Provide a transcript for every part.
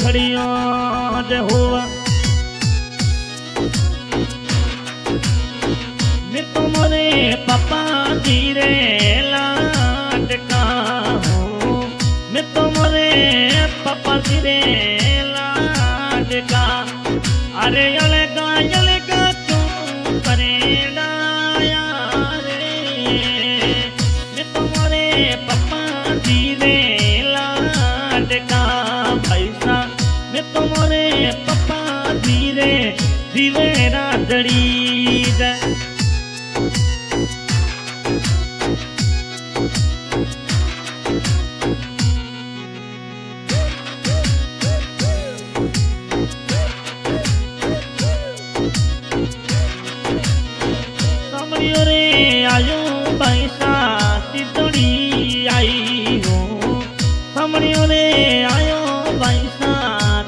खड़िया हुआ मैं तुम्हारे पापा धीरे लाडका हूँ मैं तुम्हारे पापा धीरे लाडका अरे अलगा क्यों करेगा रे मैं तुम्हारे पापा धीरे लाडका पैसा मैं तुम्हारे पापा धीरे धीरे राजड़ी आयो पैसा तितड़ी आई हूँ समणियों रे आयो पैसा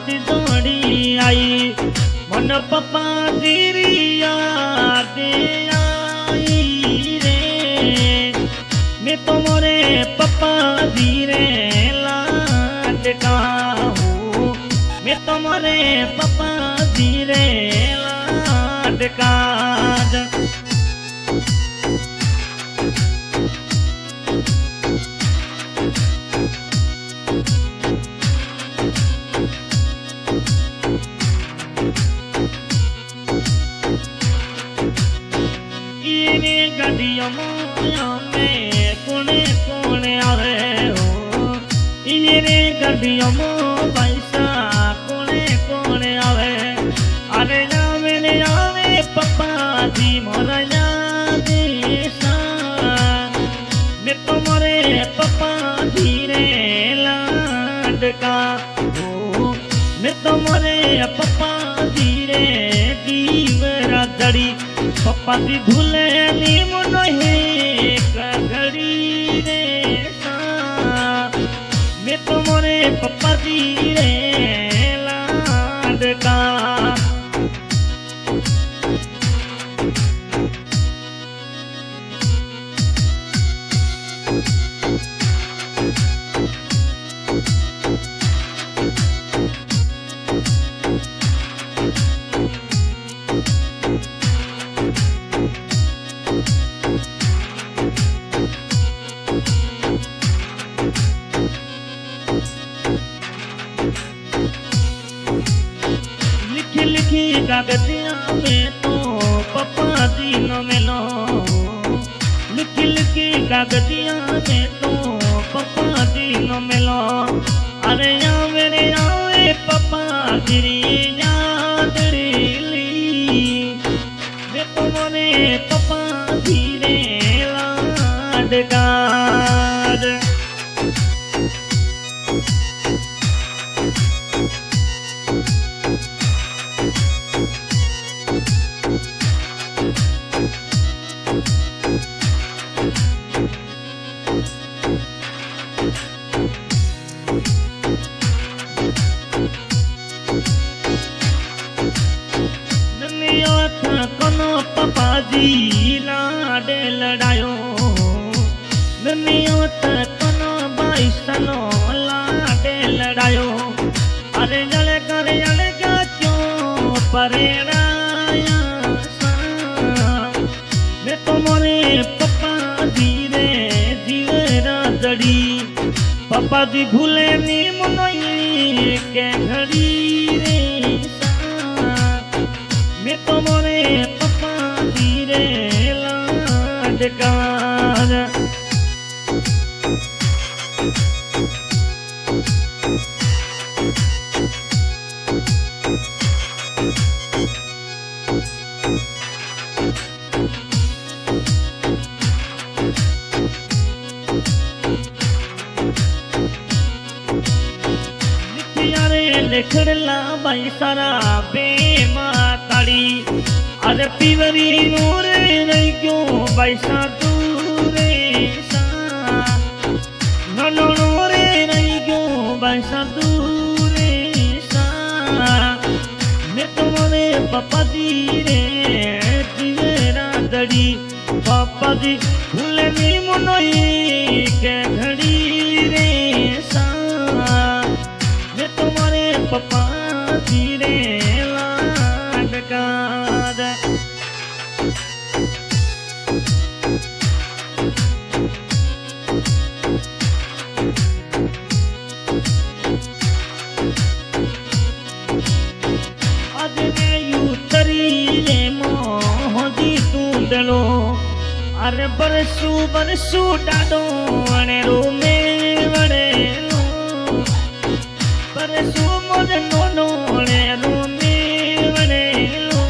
तितड़ी आई मन पप्पा धीरिया दे आई रे मैं तुम्हारे पप्पा धीरे लाडका हूँ मैं तुम्हारे पप्पा धीरे लाडका गड्डियों में कोने कोने आवे हो ये गड्डियों में पैसा कोने कोने आवे अरे आवे पप्पा जी मोरा देशा मैं तुम्हारे पप्पा धीरे लाडका हो मैं तुम्हारे पप्पा धीरे दीवरा दड़ी पप्पा जी भूले नीम नहीं घड़ी रे मैं तुम्हारे पप्पा जी रे लाडका लिखी कागजिया में तो पप्पा जी न मिलो लिखी कागजिया में तो पप्पा जी न मिलो अरे आवे पप्पा गिरी याद ली मैं तुम्हारे पप्पा धीरे लाडका पापाजी लाडे लड़ायो दुनिया तक बाई सनो लाडे लड़ायो अरे जले का क्यों परेड़ाया मैं तुम्हारे पप्पा धीरे धीरे दड़ी पापा जी भूले नीम नहीं के घड़ी रे मैं तुम्हारे पप्पा धीरे लाडका खड़ला भाई सारा बेमाताड़ी अरे पीवरी नूरे नहीं क्यों भाई सा दूरे सा नूरे नहीं क्यों भाई सा दूरे सा मैं तुम्हारे पापा जी रे जीवेरा दड़ी पापा जी भूलनी मनोई के घड़ी रे सा मैं तुम्हारे पापा जी रे लाडका अरे बरसू बरसू डाडो अनेरो में वड़ेलो बरसू मोर नोनो अनेरो में वड़ेलो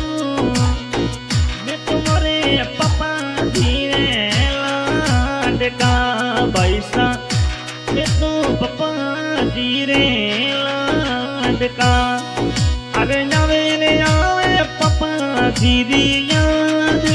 मैं तुम्हारे पापा धीरे लाडका बैसा मैं तो पापा धीरे लाडका अरे नवे ने आवे पापा धीरे याद